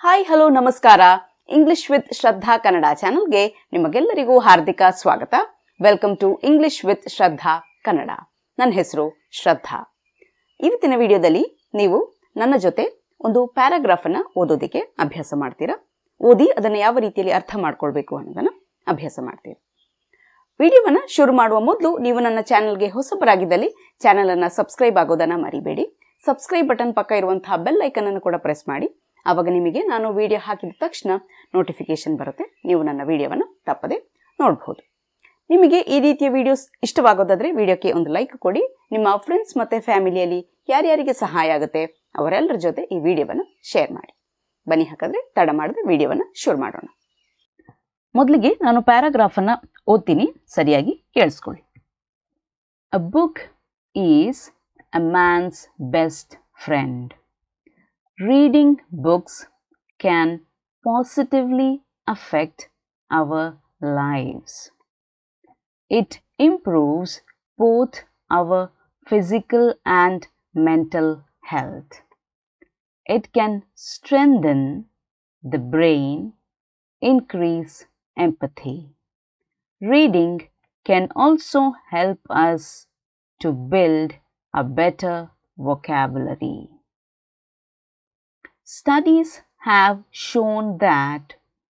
Hi hello ನಮಸ್ಕಾರ. English with ಶ್ರದ್ಧಾ ಕನ್ನಡ ಚಾನಲ್ಗೆ ನಿಮಗೆಲ್ಲರಿಗೂ ಹಾರ್ದಿಕ ಸ್ವಾಗತ. ವೆಲ್ಕಮ್ ಟು ಇಂಗ್ಲಿಷ್ ವಿತ್ ಶ್ರದ್ಧಾ ಕನ್ನಡ. ನನ್ನ ಹೆಸರು ಶ್ರದ್ಧಾ. ಇವತ್ತಿನ ವಿಡಿಯೋದಲ್ಲಿ ನೀವು ನನ್ನ ಜೊತೆ ಒಂದು ಪ್ಯಾರಾಗ್ರಾಫನ್ನು ಓದೋದಕ್ಕೆ ಅಭ್ಯಾಸ ಮಾಡ್ತೀರಾ. ಓದಿ ಅದನ್ನು ಯಾವ ರೀತಿಯಲ್ಲಿ ಅರ್ಥ ಮಾಡ್ಕೊಳ್ಬೇಕು ಅನ್ನೋದನ್ನು ಅಭ್ಯಾಸ ಮಾಡ್ತೀರಾ. ವಿಡಿಯೋವನ್ನು ಶುರು ಮಾಡುವ ಮೊದಲು ನೀವು ನನ್ನ ಚಾನಲ್ಗೆ ಹೊಸಬರಾಗಿದ್ದಲ್ಲಿ ಚಾನಲನ್ನು ಸಬ್ಸ್ಕ್ರೈಬ್ ಆಗೋದನ್ನು ಮರಿಬೇಡಿ. ಸಬ್ಸ್ಕ್ರೈಬ್ ಬಟನ್ ಪಕ್ಕ ಇರುವಂತಹ ಬೆಲ್ ಐಕನ್ ಅನ್ನು ಕೂಡ ಪ್ರೆಸ್ ಮಾಡಿ. ಆವಾಗ ನಿಮಗೆ ನಾನು ವಿಡಿಯೋ ಹಾಕಿದ ತಕ್ಷಣ ನೋಟಿಫಿಕೇಶನ್ ಬರುತ್ತೆ. ನೀವು ನನ್ನ ವಿಡಿಯೋವನ್ನು ತಪ್ಪದೆ ನೋಡಬಹುದು. ನಿಮಗೆ ಈ ರೀತಿಯ ವಿಡಿಯೋಸ್ ಇಷ್ಟವಾಗೋದಾದರೆ ವಿಡಿಯೋಕ್ಕೆ ಒಂದು ಲೈಕ್ ಕೊಡಿ. ನಿಮ್ಮ ಫ್ರೆಂಡ್ಸ್ ಮತ್ತು ಫ್ಯಾಮಿಲಿಯಲ್ಲಿ ಯಾರ್ಯಾರಿಗೆ ಸಹಾಯ ಆಗುತ್ತೆ ಅವರೆಲ್ಲರ ಜೊತೆ ಈ ವಿಡಿಯೋವನ್ನು ಶೇರ್ ಮಾಡಿ. ಬನ್ನಿ ಹಾಗಾದರೆ ತಡ ಮಾಡದೆ ವಿಡಿಯೋವನ್ನು ಶುರು ಮಾಡೋಣ. ಮೊದಲಿಗೆ ನಾನು ಪ್ಯಾರಾಗ್ರಾಫನ್ನು ಓದ್ತೀನಿ, ಸರಿಯಾಗಿ ಕೇಳಿಸ್ಕೊಳ್ಳಿ. A book is a mans best friend. Reading books can positively affect our lives. It improves both our physical and mental health. It can strengthen the brain, increase empathy. Reading can also help us to build a better vocabulary. Studies have shown that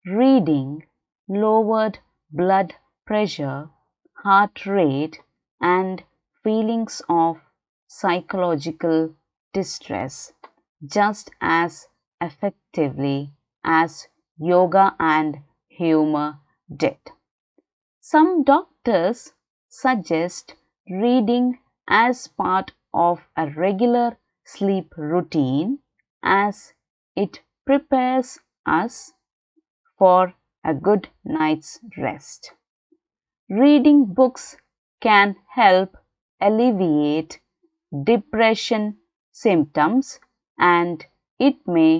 reading lowered blood pressure, heart rate, and feelings of psychological distress just as effectively as yoga and humor did. Some doctors suggest reading as part of a regular sleep routine as it prepares us for a good night's rest. Reading books can help alleviate depression symptoms, and it may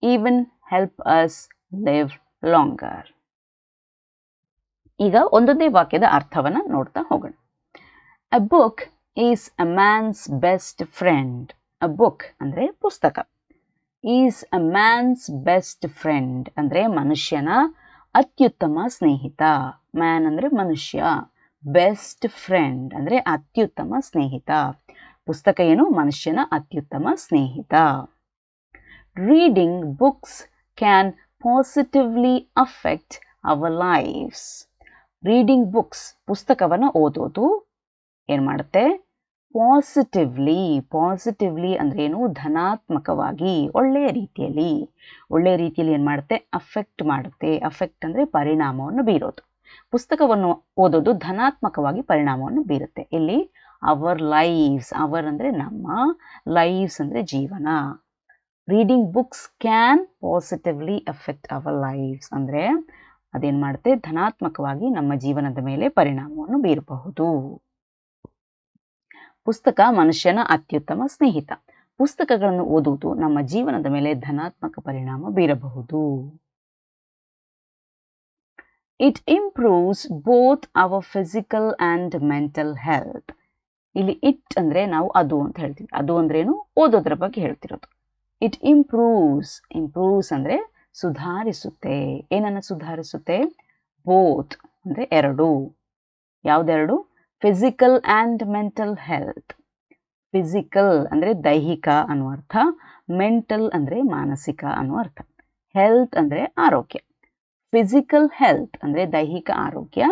even help us live longer. ಈಗ ಒಂದೊಂದೇ ವಾಕ್ಯದ ಅರ್ಥವನ್ನು ನೋಡ್ತಾ ಹೋಗೋಣ. A book is a man's best friend. A book ಅಂದರೆ ಪುಸ್ತಕ. Is a mans best friend ಅಂದರೆ ಮನುಷ್ಯನ ಅತ್ಯುತ್ತಮ ಸ್ನೇಹಿತ. ಮ್ಯಾನ್ ಅಂದರೆ ಮನುಷ್ಯ, ಬೆಸ್ಟ್ ಫ್ರೆಂಡ್ ಅಂದರೆ ಅತ್ಯುತ್ತಮ ಸ್ನೇಹಿತ. ಪುಸ್ತಕ ಏನು? ಮನುಷ್ಯನ ಅತ್ಯುತ್ತಮ ಸ್ನೇಹಿತ. Reading books can positively affect our lives. Reading books ಪುಸ್ತಕವನ್ನು ಓದೋದು ಏನು ಮಾಡುತ್ತೆ? ಪಾಸಿಟಿವ್ಲಿ ಅಂದ್ರೇನು? ಧನಾತ್ಮಕವಾಗಿ, ಒಳ್ಳೆಯ ರೀತಿಯಲ್ಲಿ ಏನು ಮಾಡುತ್ತೆ? ಅಫೆಕ್ಟ್ ಮಾಡುತ್ತೆ. ಅಫೆಕ್ಟ್ ಅಂದರೆ ಪರಿಣಾಮವನ್ನು ಬೀರೋದು. ಪುಸ್ತಕವನ್ನು ಓದೋದು ಧನಾತ್ಮಕವಾಗಿ ಪರಿಣಾಮವನ್ನು ಬೀರುತ್ತೆ. ಇಲ್ಲಿ ಅವರ್ ಲೈಫ್ಸ್, ಅವರ್ ಅಂದರೆ ನಮ್ಮ, ಲೈಫ್ಸ್ ಅಂದರೆ ಜೀವನ. Reading books can positively affect our lives ಅಂದರೆ ಅದೇನು ಮಾಡುತ್ತೆ? ಧನಾತ್ಮಕವಾಗಿ ನಮ್ಮ ಜೀವನದ ಮೇಲೆ ಪರಿಣಾಮವನ್ನು ಬೀರಬಹುದು. ಪುಸ್ತಕ ಮನುಷ್ಯನ ಅತ್ಯುತ್ತಮ ಸ್ನೇಹಿತ. ಪುಸ್ತಕಗಳನ್ನು ಓದುವುದು ನಮ್ಮ ಜೀವನದ ಮೇಲೆ ಧನಾತ್ಮಕ ಪರಿಣಾಮ ಬೀರಬಹುದು. It improves both our physical and mental health. ಇಲ್ಲಿ ಇಟ್ ಅಂದರೆ ನಾವು ಅದು ಅಂತ ಹೇಳ್ತೀವಿ. ಅದು ಅಂದ್ರೇನು? ಓದೋದ್ರ ಬಗ್ಗೆ ಹೇಳ್ತಿರೋದು. ಇಟ್ ಇಂಪ್ರೂವ್ಸ್ ಅಂದರೆ ಸುಧಾರಿಸುತ್ತೆ. ಏನನ್ನು ಸುಧಾರಿಸುತ್ತೆ? ಬೋತ್ ಅಂದರೆ ಎರಡು. ಯಾವುದೆರಡು? Physical and mental health. Physical ಅಂದರೆ ದೈಹಿಕ ಅನ್ನೋ ಅರ್ಥ, ಮೆಂಟಲ್ ಅಂದರೆ ಮಾನಸಿಕ ಅನ್ನೋ ಅರ್ಥ, ಹೆಲ್ತ್ ಅಂದರೆ ಆರೋಗ್ಯ. ಫಿಸಿಕಲ್ ಹೆಲ್ತ್ ಅಂದರೆ ದೈಹಿಕ ಆರೋಗ್ಯ,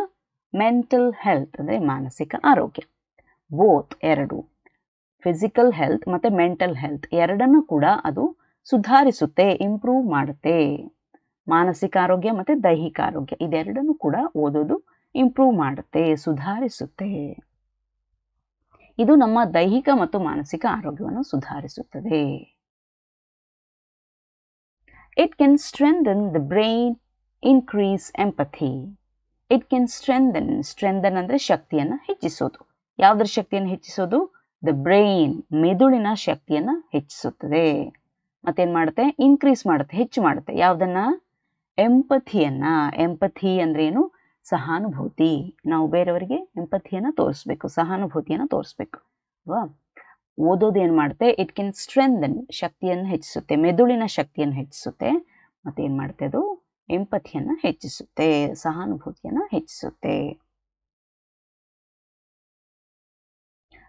ಮೆಂಟಲ್ ಹೆಲ್ತ್ ಅಂದರೆ ಮಾನಸಿಕ ಆರೋಗ್ಯ. ಬೋತ್ ಎರಡು, ಫಿಸಿಕಲ್ ಹೆಲ್ತ್ ಮತ್ತು ಮೆಂಟಲ್ ಹೆಲ್ತ್ ಎರಡನ್ನೂ ಕೂಡ ಅದು ಸುಧಾರಿಸುತ್ತೆ, ಇಂಪ್ರೂವ್ ಮಾಡುತ್ತೆ. ಮಾನಸಿಕ ಆರೋಗ್ಯ ಮತ್ತು ದೈಹಿಕ ಆರೋಗ್ಯ ಇದೆರಡನ್ನೂ ಕೂಡ ಓದೋದು ಇಂಪ್ರೂವ್ ಮಾಡುತ್ತೆ, ಸುಧಾರಿಸುತ್ತೆ. ಇದು ನಮ್ಮ ದೈಹಿಕ ಮತ್ತು ಮಾನಸಿಕ ಆರೋಗ್ಯವನ್ನು ಸುಧಾರಿಸುತ್ತದೆ. It can strengthen the brain, increase empathy. It can strengthen ಅಂದರೆ ಶಕ್ತಿಯನ್ನು ಹೆಚ್ಚಿಸೋದು. ಯಾವುದರ ಶಕ್ತಿಯನ್ನು ಹೆಚ್ಚಿಸೋದು? ದ ಬ್ರೈನ್, ಮೆದುಳಿನ ಶಕ್ತಿಯನ್ನು ಹೆಚ್ಚಿಸುತ್ತದೆ. ಮತ್ತೇನು ಮಾಡುತ್ತೆ? ಇನ್ಕ್ರೀಸ್ ಮಾಡುತ್ತೆ, ಹೆಚ್ಚು ಮಾಡುತ್ತೆ. ಯಾವುದನ್ನು? ಎಂಪಥಿಯನ್ನು. ಎಂಪಥಿ ಅಂದ್ರೇನು? ಸಹಾನುಭೂತಿ. ನಾವು ಬೇರೆಯವರಿಗೆ ಎಂಪಥಿಯನ್ನು ತೋರಿಸ್ಬೇಕು, ಸಹಾನುಭೂತಿಯನ್ನು ತೋರಿಸ್ಬೇಕು ಅಲ್ವಾ? ಓದೋದು ಏನು ಮಾಡುತ್ತೆ? ಇಟ್ ಕ್ಯಾನ್ ಸ್ಟ್ರೆಂಥನ್, ಶಕ್ತಿಯನ್ನು ಹೆಚ್ಚಿಸುತ್ತೆ, ಮೆದುಳಿನ ಶಕ್ತಿಯನ್ನು ಹೆಚ್ಚಿಸುತ್ತೆ. ಮತ್ತೇನು ಮಾಡುತ್ತೆ ಅದು ಎಂಪಥಿಯನ್ನು ಹೆಚ್ಚಿಸುತ್ತೆ, ಸಹಾನುಭೂತಿಯನ್ನು ಹೆಚ್ಚಿಸುತ್ತೆ.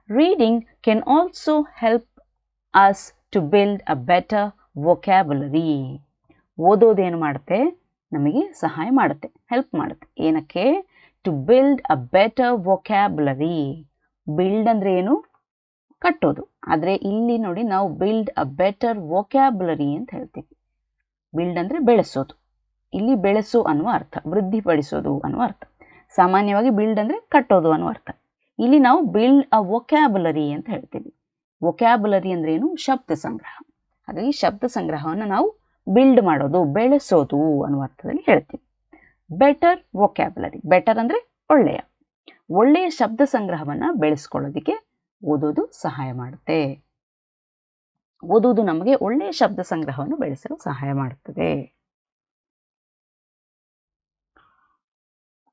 Reading can also help us to build a better vocabulary. ಓದೋದೇನು ಮಾಡುತ್ತೆ, ನಮಗೆ ಸಹಾಯ ಮಾಡುತ್ತೆ, ಹೆಲ್ಪ್ ಮಾಡುತ್ತೆ. ಏನಕ್ಕೆ? To build a better vocabulary. Build ಅಂದರೆ ಏನು? ಕಟ್ಟೋದು. ಆದರೆ ಇಲ್ಲಿ ನೋಡಿ ನಾವು ಬಿಲ್ಡ್ ಅ ಬೆಟರ್ ವೊಕ್ಯಾಬುಲರಿ ಅಂತ ಹೇಳ್ತೀವಿ. ಬಿಲ್ಡ್ ಅಂದರೆ ಬೆಳೆಸೋದು. ಇಲ್ಲಿ ಬೆಳೆಸು ಅನ್ನುವ ಅರ್ಥ, ವೃದ್ಧಿಪಡಿಸೋದು ಅನ್ನುವ ಅರ್ಥ. ಸಾಮಾನ್ಯವಾಗಿ ಬಿಲ್ಡ್ ಅಂದರೆ ಕಟ್ಟೋದು ಅನ್ನುವ ಅರ್ಥ. ಇಲ್ಲಿ ನಾವು ಬಿಲ್ಡ್ ಅ ವೊಕ್ಯಾಬುಲರಿ ಅಂತ ಹೇಳ್ತೀವಿ. ವೊಕ್ಯಾಬುಲರಿ ಅಂದ್ರೆ ಏನು? ಶಬ್ದ ಸಂಗ್ರಹ. ಹಾಗಾಗಿ ಶಬ್ದ ಸಂಗ್ರಹವನ್ನು ನಾವು ಬಿಲ್ಡ್ ಮಾಡೋದು, ಬೆಳೆಸೋದು ಅನ್ನುವ ಅರ್ಥದಲ್ಲಿ ಹೇಳ್ತೀವಿ. Better vocabulary. ಬೆಟರ್ ಅಂದರೆ ಒಳ್ಳೆಯ. ಒಳ್ಳೆಯ ಶಬ್ದ ಸಂಗ್ರಹವನ್ನು ಬೆಳೆಸ್ಕೊಳ್ಳೋದಕ್ಕೆ ಓದೋದು ಸಹಾಯ ಮಾಡುತ್ತೆ. ಓದುವುದು ನಮಗೆ ಒಳ್ಳೆಯ ಶಬ್ದ ಸಂಗ್ರಹವನ್ನು ಬೆಳೆಸಲು ಸಹಾಯ ಮಾಡುತ್ತದೆ.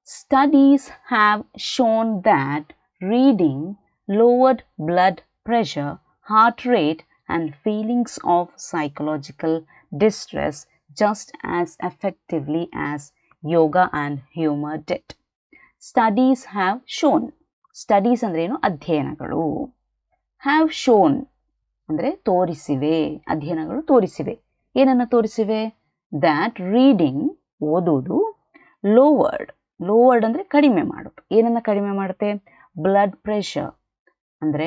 Studies have shown that reading lowered blood pressure, heart rate, and feelings of psychological distress just as effectively as yoga and humor did. Studies have shown. Studies ಅಂದ್ರೆ ಏನು? ಅಧ್ಯಯನಗಳು. have shown ಅಂದರೆ ತೋರಿಸಿವೆ. ಅಧ್ಯಯನಗಳು ತೋರಿಸಿವೆ. ಏನನ್ನು ತೋರಿಸಿವೆ? that reading ಓದುವುದು lowered. Lowered ಅಂದರೆ ಕಡಿಮೆ ಮಾಡೋದು. ಏನನ್ನು ಕಡಿಮೆ ಮಾಡುತ್ತೆ? ಬ್ಲಡ್ ಪ್ರೆಷರ್ ಅಂದರೆ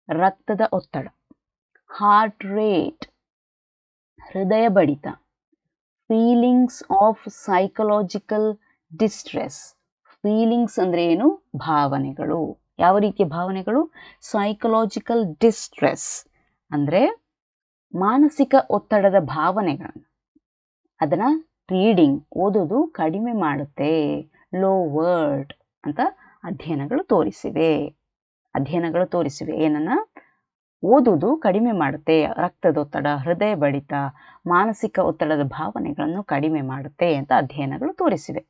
ರಕ್ತದ ಒತ್ತಡ, ಹಾರ್ಟ್ ರೇಟ್ ಹೃದಯ ಬಡಿತ, feelings of psychological distress. Feelings ಅಂದರೆ ಏನು? ಭಾವನೆಗಳು. ಯಾವ ರೀತಿಯ ಭಾವನೆಗಳು? ಸೈಕಲಾಜಿಕಲ್ ಡಿಸ್ಟ್ರೆಸ್ ಅಂದರೆ ಮಾನಸಿಕ ಒತ್ತಡದ ಭಾವನೆಗಳನ್ನು, ಅದನ್ನು ರೀಡಿಂಗ್ ಓದೋದು ಕಡಿಮೆ ಮಾಡುತ್ತೆ. ಲೋವರ್ಡ್ ಅಂತ ಅಧ್ಯಯನಗಳು ತೋರಿಸಿವೆ. ಅಧ್ಯಯನಗಳು ತೋರಿಸಿವೆ ಏನನ್ನ? ಓದುವುದು ಕಡಿಮೆ ಮಾಡುತ್ತೆ, ರಕ್ತದೊತ್ತಡ, ಹೃದಯ ಬಡಿತ, ಮಾನಸಿಕ ಒತ್ತಡದ ಭಾವನೆಗಳನ್ನು ಕಡಿಮೆ ಮಾಡುತ್ತೆ ಅಂತ ಅಧ್ಯಯನಗಳು ತೋರಿಸಿವೆ.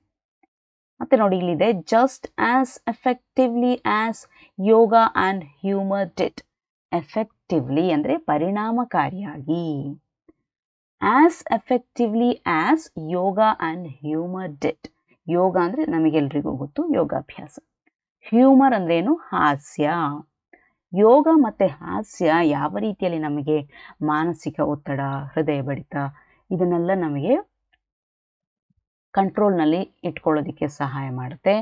ಮತ್ತೆ ನೋಡಿ ಇಲ್ಲಿದೆ, just as effectively as yoga and humour did. Effectively ಅಂದರೆ ಪರಿಣಾಮಕಾರಿಯಾಗಿ. As effectively as yoga and humour did. Yoga ಅಂದರೆ ನಮಗೆಲ್ರಿಗೂ ಗೊತ್ತು, ಯೋಗಾಭ್ಯಾಸ. ಹ್ಯೂಮರ್ ಅಂದ್ರೇನು? ಹಾಸ್ಯ. ಯೋಗ ಮತ್ತು ಹಾಸ್ಯ ಯಾವ ರೀತಿಯಲ್ಲಿ ನಮಗೆ ಮಾನಸಿಕ ಒತ್ತಡ, ಹೃದಯ ಬಡಿತ ಇದನ್ನೆಲ್ಲ ನಮಗೆ ಕಂಟ್ರೋಲ್ನಲ್ಲಿ ಇಟ್ಕೊಳ್ಳೋದಕ್ಕೆ ಸಹಾಯ ಮಾಡುತ್ತೆ.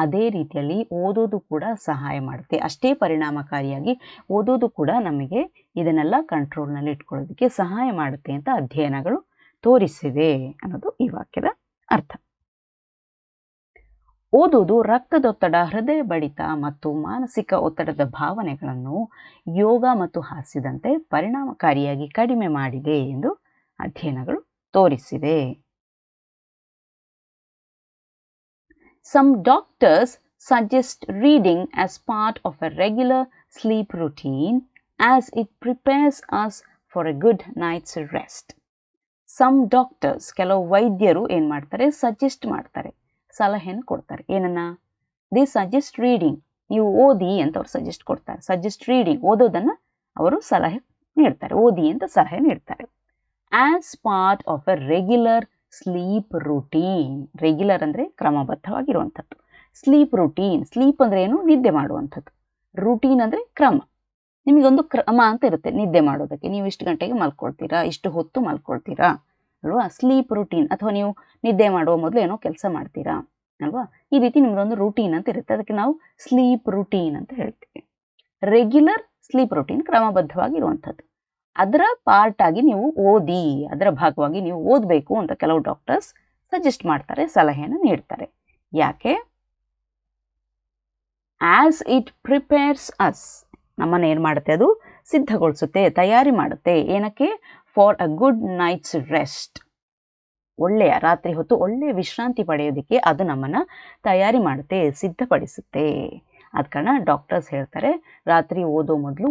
ಅದೇ ರೀತಿಯಲ್ಲಿ ಓದೋದು ಕೂಡ ಸಹಾಯ ಮಾಡುತ್ತೆ. ಅಷ್ಟೇ ಪರಿಣಾಮಕಾರಿಯಾಗಿ ಓದೋದು ಕೂಡ ನಮಗೆ ಇದನ್ನೆಲ್ಲ ಕಂಟ್ರೋಲ್ನಲ್ಲಿ ಇಟ್ಕೊಳ್ಳೋದಕ್ಕೆ ಸಹಾಯ ಮಾಡುತ್ತೆ ಅಂತ ಅಧ್ಯಯನಗಳು ತೋರಿಸಿವೆ ಅನ್ನೋದು ಈ ವಾಕ್ಯದ ಅರ್ಥ. ಓದುವುದು ರಕ್ತದೊತ್ತಡ, ಹೃದಯ ಬಡಿತ ಮತ್ತು ಮಾನಸಿಕ ಒತ್ತಡದ ಭಾವನೆಗಳನ್ನು ಯೋಗ ಮತ್ತು ಹಾಸ್ಯದಂತೆ ಪರಿಣಾಮಕಾರಿಯಾಗಿ ಕಡಿಮೆ ಮಾಡಿದೆ ಎಂದು ಅಧ್ಯಯನಗಳು ತೋರಿಸಿವೆ. Some doctors suggest reading as part of a regular sleep routine as it prepares us for a good night's rest. Some doctors, ಕೆಲವು ವೈದ್ಯರು ಏನು ಮಾಡ್ತಾರೆ? ಸಜೆಸ್ಟ್ ಮಾಡ್ತಾರೆ, ಸಲಹೆಯನ್ನು ಕೊಡ್ತಾರೆ. ಏನನ್ನ? The suggest reading. ನೀವು ಓದಿ ಅಂತ ಅವ್ರು ಸಜೆಸ್ಟ್ ಕೊಡ್ತಾರೆ. ಸಜೆಸ್ಟ್ ರೀಡಿಂಗ್ ಓದೋದನ್ನು ಅವರು ಸಲಹೆ ನೀಡ್ತಾರೆ, ಓದಿ ಅಂತ ಸಲಹೆ ನೀಡ್ತಾರೆ. As part of A regular sleep routine. Regular ಅಂದರೆ ಕ್ರಮಬದ್ಧವಾಗಿರುವಂಥದ್ದು. Sleep routine. ಸ್ಲೀಪ್ ಅಂದರೆ ಏನು? ನಿದ್ದೆ ಮಾಡುವಂಥದ್ದು. ರೂಟೀನ್ ಅಂದರೆ ಕ್ರಮ. ನಿಮಗೊಂದು ಕ್ರಮ ಅಂತ ಇರುತ್ತೆ ನಿದ್ದೆ ಮಾಡೋದಕ್ಕೆ. ನೀವು ಇಷ್ಟು ಗಂಟೆಗೆ ಮಲ್ಕೊಳ್ತೀರಾ, ಇಷ್ಟು ಹೊತ್ತು ಮಲ್ಕೊಳ್ತೀರಾ ಅಲ್ವಾ? Sleep routine. ಅಥವಾ ನೀವು ನಿದ್ದೆ ಮಾಡುವ ಮೊದಲು ಏನೋ ಕೆಲಸ ಮಾಡ್ತೀರಾ ಅಲ್ವಾ? ಈ ರೀತಿ ನಿಮ್ದೊಂದು ರೂಟೀನ್ ಅಂತ ಇರುತ್ತೆ. ಅದಕ್ಕೆ ನಾವು ಸ್ಲೀಪ್ ರೂಟೀನ್ ಅಂತ ಹೇಳ್ತೀವಿ. ರೆಗ್ಯುಲರ್ ಸ್ಲೀಪ್ ರೂಟೀನ್ ಕ್ರಮಬದ್ಧವಾಗಿರುವಂಥದ್ದು. ಅದರ ಪಾರ್ಟ್ ಆಗಿ ನೀವು ಓದಿ, ಅದರ ಭಾಗವಾಗಿ ನೀವು ಓದಬೇಕು ಅಂತ ಕೆಲವು ಡಾಕ್ಟರ್ಸ್ ಸಜೆಸ್ಟ್ ಮಾಡ್ತಾರೆ, ಸಲಹೆಯನ್ನು ನೀಡ್ತಾರೆ. ಯಾಕೆ? As it prepares us. ನಮ್ಮನ್ನು ಏನು ಮಾಡುತ್ತೆ? ಅದು ಸಿದ್ಧಗೊಳಿಸುತ್ತೆ, ತಯಾರಿ ಮಾಡುತ್ತೆ. ಏನಕ್ಕೆ? For a good night's rest. ಒಳ್ಳೆಯ ರಾತ್ರಿ ಹೊತ್ತು ಒಳ್ಳೆಯ ವಿಶ್ರಾಂತಿ ಪಡೆಯೋದಕ್ಕೆ ಅದು ನಮ್ಮನ್ನು ತಯಾರಿ ಮಾಡುತ್ತೆ, ಸಿದ್ಧಪಡಿಸುತ್ತೆ. ಆದ ಕಾರಣ ಡಾಕ್ಟರ್ಸ್ ಹೇಳ್ತಾರೆ, ರಾತ್ರಿ ಓದೋ ಮೊದಲು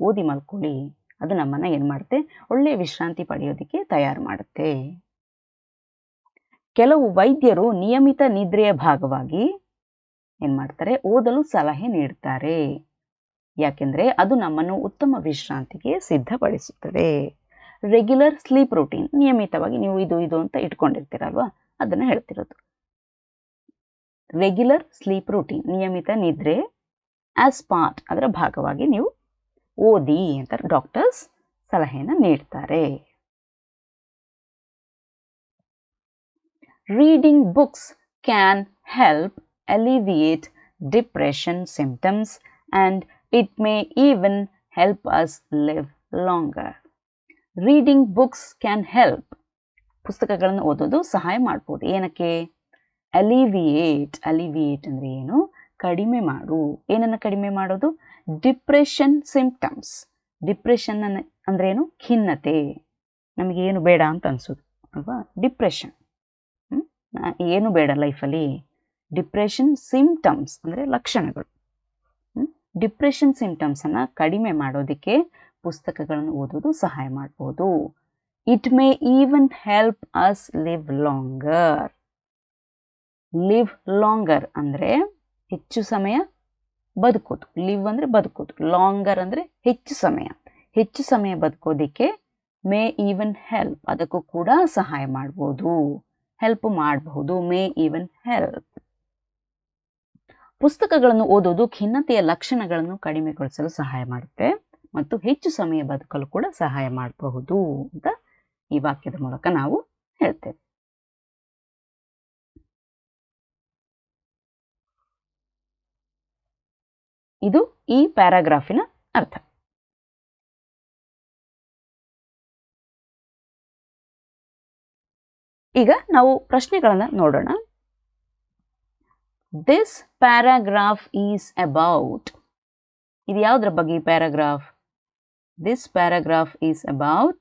ಓದಿ ಮಲ್ಕೊಳ್ಳಿ. ಅದು ನಮ್ಮನ್ನು ಏನು ಮಾಡುತ್ತೆ? ಒಳ್ಳೆಯ ವಿಶ್ರಾಂತಿ ಪಡೆಯೋದಕ್ಕೆ ತಯಾರು ಮಾಡುತ್ತೆ. ಕೆಲವು ವೈದ್ಯರು ನಿಯಮಿತ ನಿದ್ರೆಯ ಭಾಗವಾಗಿ ಏನು ಮಾಡ್ತಾರೆ? ಓದಲು ಸಲಹೆ ನೀಡ್ತಾರೆ. ಯಾಕೆಂದರೆ ಅದು ನಮ್ಮನ್ನು ಉತ್ತಮ ವಿಶ್ರಾಂತಿಗೆ ಸಿದ್ಧಪಡಿಸುತ್ತದೆ. ರೆಗ್ಯುಲರ್ ಸ್ಲೀಪ್ ರೂಟೀನ್, ನಿಯಮಿತವಾಗಿ ನೀವು ಇದು ಅಂತ ಇಟ್ಕೊಂಡಿರ್ತೀರಲ್ವಾ, ಅದನ್ನು ಹೇಳ್ತಿರೋದು. ರೆಗ್ಯುಲರ್ ಸ್ಲೀಪ್ ರೂಟೀನ್, ನಿಯಮಿತ ನಿದ್ರೆ, ಆಸ್ ಪಾರ್ಟ್, ಅದರ ಭಾಗವಾಗಿ ನೀವು ಓದಿ ಅಂತ ಡಾಕ್ಟರ್ಸ್ ಸಲಹೆಯನ್ನು ನೀಡ್ತಾರೆ. Reading books can help alleviate depression symptoms and it may even help us live longer. Reading books can help, ಪುಸ್ತಕಗಳನ್ನು ಓದೋದು ಸಹಾಯ ಮಾಡ್ಬೋದು. ಏನಕ್ಕೆ? alleviate ಅಂದರೆ ಏನು? ಕಡಿಮೆ ಮಾಡು. ಏನನ್ನು ಕಡಿಮೆ ಮಾಡೋದು? Depression symptoms. ಡಿಪ್ರೆಷನ್ ಅಂದ್ರೆ ಏನು? ಖಿನ್ನತೆ, ನಮಗೆ ಏನು ಬೇಡ ಅಂತ ಅನ್ಸೋದು ಅಲ್ವಾ, ಡಿಪ್ರೆಷನ್. ಏನು ಬೇಡ ಲೈಫಲ್ಲಿ. ಡಿಪ್ರೆಷನ್ ಸಿಂಪ್ಟಮ್ಸ್ ಅಂದರೆ ಲಕ್ಷಣಗಳು. ಡಿಪ್ರೆಷನ್ ಸಿಂಪ್ಟಮ್ಸನ್ನು ಕಡಿಮೆ ಮಾಡೋದಕ್ಕೆ ಪುಸ್ತಕಗಳನ್ನು ಓದೋದು ಸಹಾಯ ಮಾಡ್ಬೋದು. It may even help us live longer. Live longer ಅಂದರೆ ಹೆಚ್ಚು ಸಮಯ ಬದುಕೋದು. ಲಿವ್ ಅಂದರೆ ಬದುಕೋದು, ಲಾಂಗರ್ ಅಂದರೆ ಹೆಚ್ಚು ಸಮಯ ಬದುಕೋದಕ್ಕೆ ಮೇ ಈವನ್ ಹೆಲ್ಪ್, ಅದಕ್ಕೂ ಕೂಡ ಸಹಾಯ ಮಾಡ್ಬೋದು, ಹೆಲ್ಪ್ ಮಾಡಬಹುದು. May even help. ಪುಸ್ತಕಗಳನ್ನು ಓದೋದು ಖಿನ್ನತೆಯ ಲಕ್ಷಣಗಳನ್ನು ಕಡಿಮೆಗೊಳಿಸಲು ಸಹಾಯ ಮಾಡುತ್ತೆ ಮತ್ತು ಹೆಚ್ಚು ಸಮಯ ಬದುಕಲು ಕೂಡ ಸಹಾಯ ಮಾಡಬಹುದು ಅಂತ ಈ ವಾಕ್ಯದ ಮೂಲಕ ನಾವು ಹೇಳ್ತೇವೆ. ಇದು ಈ ಪ್ಯಾರಾಗ್ರಾಫಿನ ಅರ್ಥ. ಈಗ ನಾವು ಪ್ರಶ್ನೆಗಳನ್ನು ನೋಡೋಣ. This paragraph is about, ಇದು ಯಾವುದರ ಬಗ್ಗೆ ಈ paragraph? This paragraph is about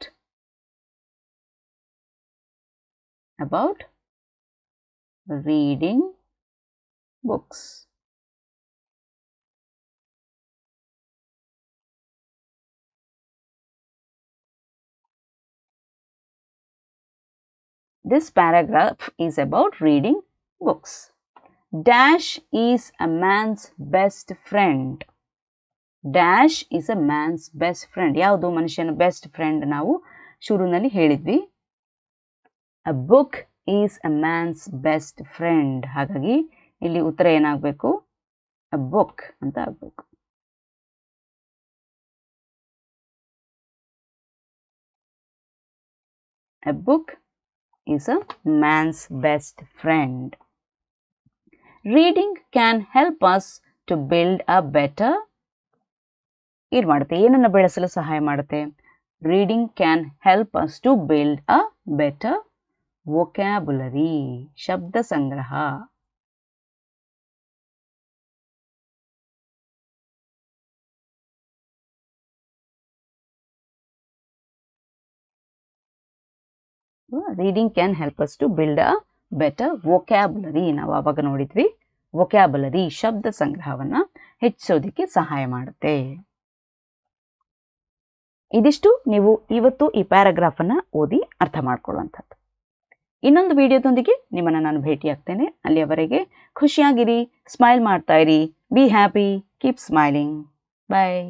reading books. This paragraph is about reading books. Dash is a man's best friend. Dash is a man's best friend. ಯಾವುದು ಮನುಷ್ಯನ ಬೆಸ್ಟ್ ಫ್ರೆಂಡ್? ನಾವು ಶುರುವಿನಲ್ಲಿ ಹೇಳಿದ್ವಿ. A book is a man's best friend. ಹಾಗಾಗಿ ಇಲ್ಲಿ ಉತ್ತರ ಏನಾಗಬೇಕು? A book ಅಂತ ಆಗಬೇಕು. A book is a man's best friend. Reading can help us to build a better, ಏನು ಮಾಡುತ್ತೆ? ಏನನ್ನು ಬೆಳೆಸಲು ಸಹಾಯ ಮಾಡುತ್ತೆ? Reading can help us to build a better vocabulary, ಶಬ್ದ ಸಂಗ್ರಹ. Reading can help us to build a better vocabulary. ನಾವು ಆವಾಗ ನೋಡಿದ್ವಿ, ವೊಕ್ಯಾಬುಲರಿ ಶಬ್ದ ಸಂಗ್ರಹವನ್ನು ಹೆಚ್ಚಿಸೋದಕ್ಕೆ ಸಹಾಯ ಮಾಡುತ್ತೆ. ಇದಿಷ್ಟು ನೀವು ಇವತ್ತು ಈ ಪ್ಯಾರಾಗ್ರಾಫನ್ನು ಓದಿ ಅರ್ಥ ಮಾಡ್ಕೊಳ್ಳುವಂಥದ್ದು. ಇನ್ನೊಂದು ವಿಡಿಯೋದೊಂದಿಗೆ ನಿಮ್ಮನ್ನು ನಾನು ಭೇಟಿಯಾಗ್ತೇನೆ. ಅಲ್ಲಿಯವರೆಗೆ ಖುಷಿಯಾಗಿರಿ, ಸ್ಮೈಲ್ ಮಾಡ್ತಾ ಇರಿ, be happy, keep smiling. Bye.